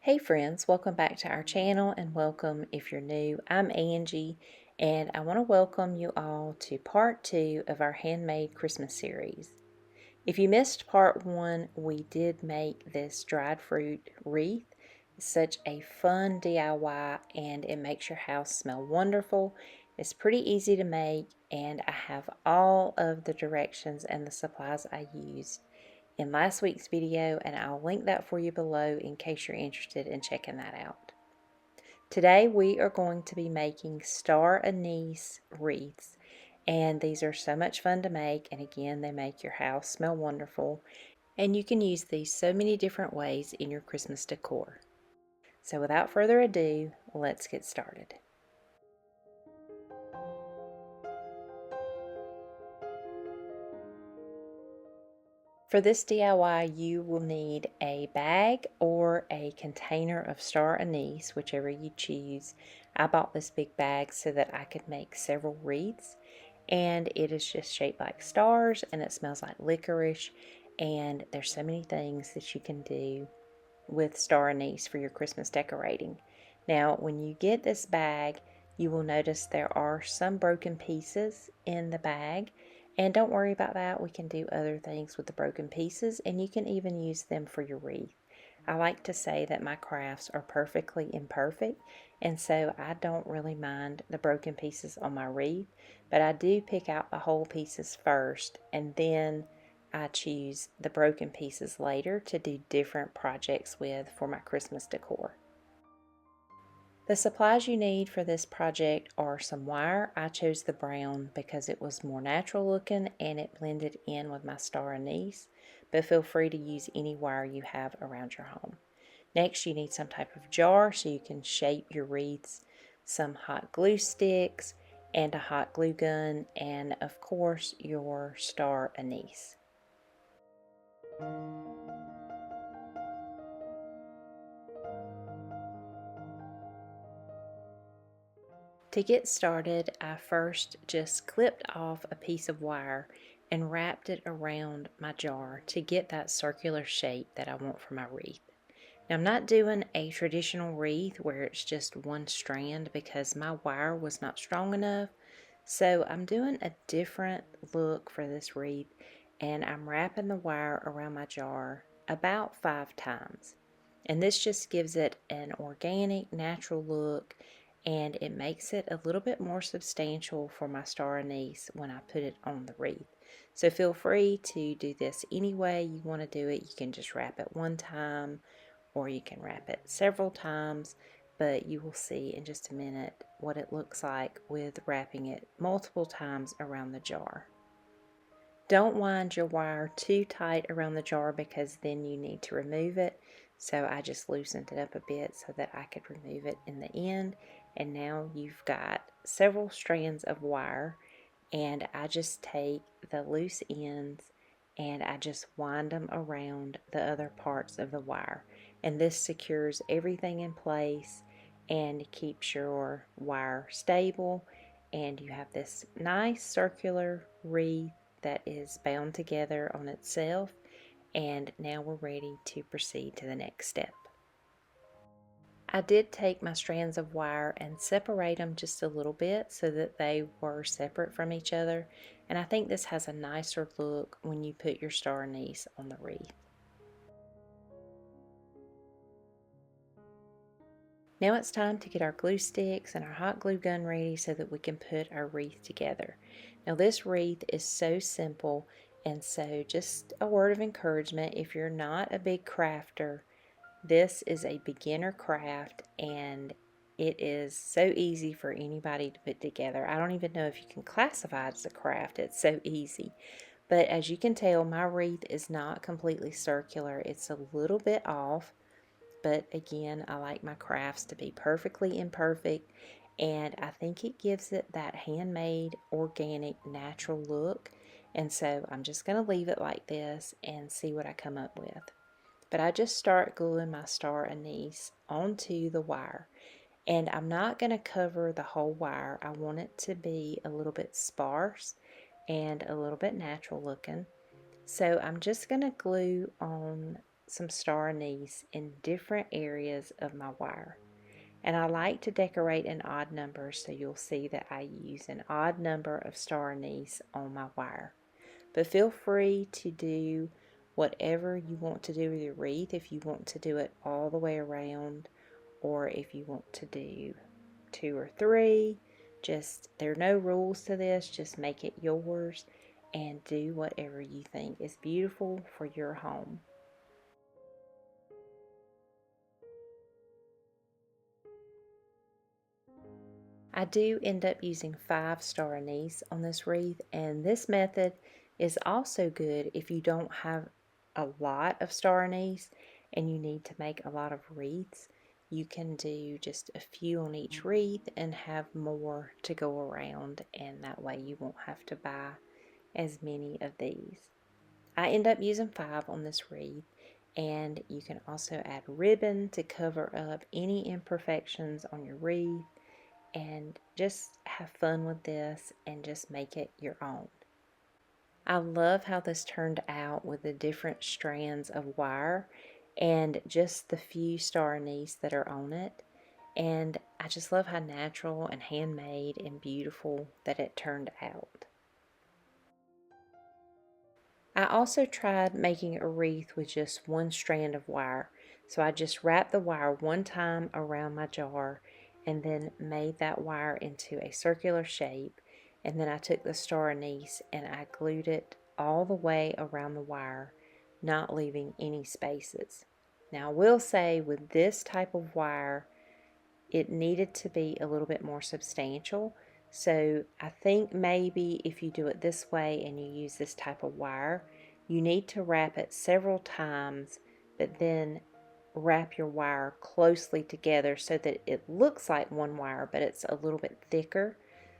Hey friends, welcome back to our channel and welcome if you're new. I'm Angie and I want to welcome you all to part 2 of our Handmade Christmas series. If you missed part 1, we did make this dried fruit wreath. It's such a fun DIY and it makes your house smell wonderful. It's pretty easy to make and I have all of the directions and the supplies I used in last week's video, and I'll link that for you below in case you're interested in checking that out. Today we are going to be making star anise wreaths, and these are so much fun to make, and again they make your house smell wonderful, and you can use these so many different ways in your Christmas decor. So without further ado, let's get started. For this DIY, you will need a bag or a container of star anise, whichever you choose. I bought this big bag so that I could make several wreaths, and it is just shaped like stars and it smells like licorice, and there's so many things that you can do with star anise for your Christmas decorating. Now, when you get this bag, you will notice there are some broken pieces in the bag. And don't worry about that. We can do other things with the broken pieces, and you can even use them for your wreath. I like to say that my crafts are perfectly imperfect, and so I don't really mind the broken pieces on my wreath, but I do pick out the whole pieces first, and then I choose the broken pieces later to do different projects with for my Christmas decor. The supplies you need for this project are some wire. I chose the brown because it was more natural looking and it blended in with my star anise, but feel free to use any wire you have around your home. Next, you need some type of jar so you can shape your wreaths, some hot glue sticks, and a hot glue gun, and of course your star anise. To get started, I first just clipped off a piece of wire and wrapped it around my jar to get that circular shape that I want for my wreath. Now, I'm not doing a traditional wreath where it's just one strand because my wire was not strong enough. So I'm doing a different look for this wreath, and I'm wrapping the wire around my jar about 5 times. And this just gives it an organic, natural look, and it makes it a little bit more substantial for my star anise when I put it on the wreath. So feel free to do this any way you want to do it. You can just wrap it one time, or you can wrap it several times, but you will see in just a minute what it looks like with wrapping it multiple times around the jar. Don't wind your wire too tight around the jar because then you need to remove it. So I just loosened it up a bit so that I could remove it in the end. And now you've got several strands of wire, and I just take the loose ends and I just wind them around the other parts of the wire. And this secures everything in place and keeps your wire stable, and you have this nice circular wreath that is bound together on itself. And now we're ready to proceed to the next step. I did take my strands of wire and separate them just a little bit so that they were separate from each other, and I think this has a nicer look when you put your star anise on the wreath. Now it's time to get our glue sticks and our hot glue gun ready so that we can put our wreath together. Now this wreath is so simple, and so just a word of encouragement, if you're not a big crafter, this is a beginner craft and it is so easy for anybody to put together. I don't even know if you can classify it as a craft. It's so easy. But as you can tell, my wreath is not completely circular. It's a little bit off. But again, I like my crafts to be perfectly imperfect, and I think it gives it that handmade, organic, natural look. And so I'm just going to leave it like this and see what I come up with. But I just start gluing my star anise onto the wire, and I'm not going to cover the whole wire. I want it to be a little bit sparse and a little bit natural looking. So I'm just going to glue on some star anise in different areas of my wire. And I like to decorate in odd numbers, so you'll see that I use an odd number of star anise on my wire. But feel free to do whatever you want to do with your wreath. If you want to do it all the way around, or if you want to do 2 or 3, there are no rules to this. Just make it yours and do whatever you think is beautiful for your home. I do end up using 5-star anise on this wreath, and this method is also good if you don't have a lot of star anise and you need to make a lot of wreaths. You can do just a few on each wreath and have more to go around, and that way you won't have to buy as many of these. I end up using 5 on this wreath, and you can also add ribbon to cover up any imperfections on your wreath, and just have fun with this and just make it your own. I love how this turned out with the different strands of wire and just the few star anise that are on it. And I just love how natural and handmade and beautiful that it turned out. I also tried making a wreath with just one strand of wire. So I just wrapped the wire one time around my jar and then made that wire into a circular shape. And then I took the star anise and I glued it all the way around the wire, not leaving any spaces. Now I will say with this type of wire, it needed to be a little bit more substantial. So I think maybe if you do it this way and you use this type of wire, you need to wrap it several times, but then wrap your wire closely together so that it looks like one wire, but it's a little bit thicker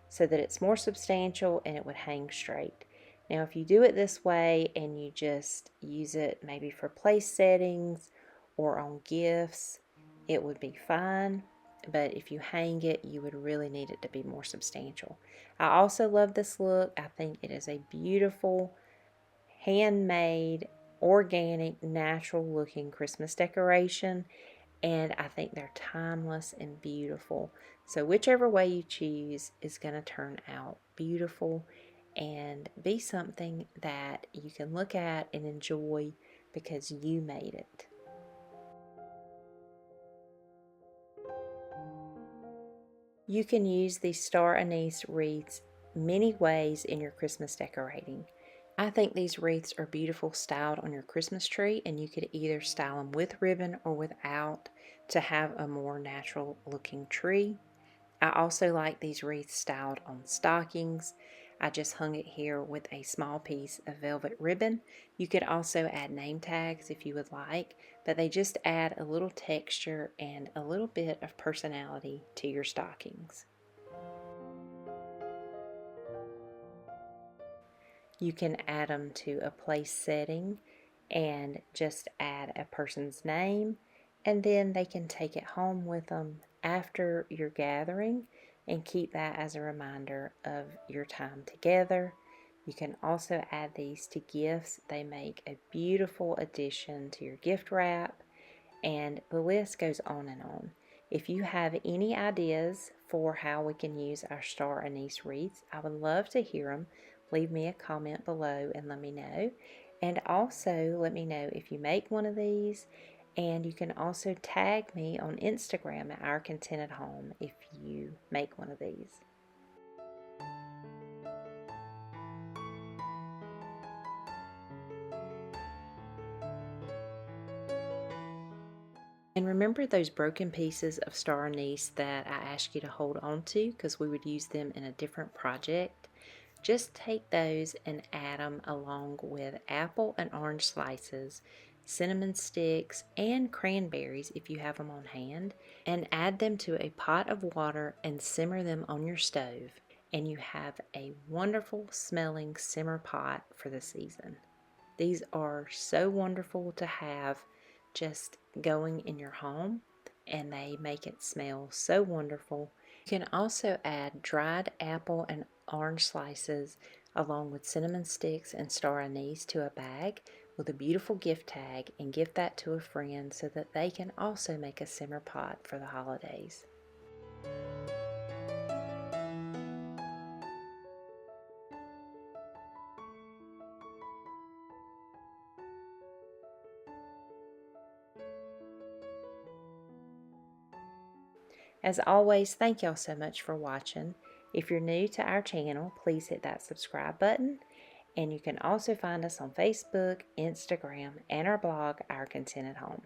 so that it's more substantial and it would hang straight. Now if you do it this way and you just use it maybe for place settings or on gifts, it would be fine. But if you hang it, you would really need it to be more substantial. I also love this look. I think it is a beautiful, handmade, organic, natural looking Christmas decoration, and I think they're timeless and beautiful. So whichever way you choose is going to turn out beautiful and be something that you can look at and enjoy because you made it. You can use these star anise wreaths many ways in your Christmas decorating. I think these wreaths are beautiful styled on your Christmas tree, and you could either style them with ribbon or without to have a more natural looking tree. I also like these wreaths styled on stockings. I just hung it here with a small piece of velvet ribbon. You could also add name tags if you would like, but they just add a little texture and a little bit of personality to your stockings. You can add them to a place setting and just add a person's name, and then they can take it home with them after your gathering and keep that as a reminder of your time together. You can also add these to gifts. They make a beautiful addition to your gift wrap, and the list goes on and on. If you have any ideas for how we can use our star anise wreaths, I would love to hear them. Leave me a comment below and let me know. And also let me know if you make one of these. And you can also tag me on Instagram at ourcontentedhome if you make one of these. And remember those broken pieces of star anise that I asked you to hold on to because we would use them in a different project? Just take those and add them along with apple and orange slices, cinnamon sticks, and cranberries if you have them on hand, and add them to a pot of water and simmer them on your stove. And you have a wonderful smelling simmer pot for the season. These are so wonderful to have just going in your home, and they make it smell so wonderful. You can also add dried apple and orange slices along with cinnamon sticks and star anise to a bag, with a beautiful gift tag and gift that to a friend so that they can also make a simmer pot for the holidays. As always, thank y'all so much for watching. If you're new to our channel, please hit that subscribe button. And you can also find us on Facebook, Instagram, and our blog, Our Contented Home.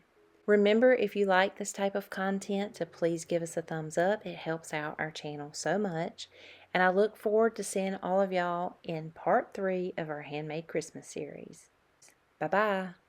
Remember, if you like this type of content, to please give us a thumbs up. It helps out our channel so much. And I look forward to seeing all of y'all in part 3 of our Handmade Christmas series. Bye-bye.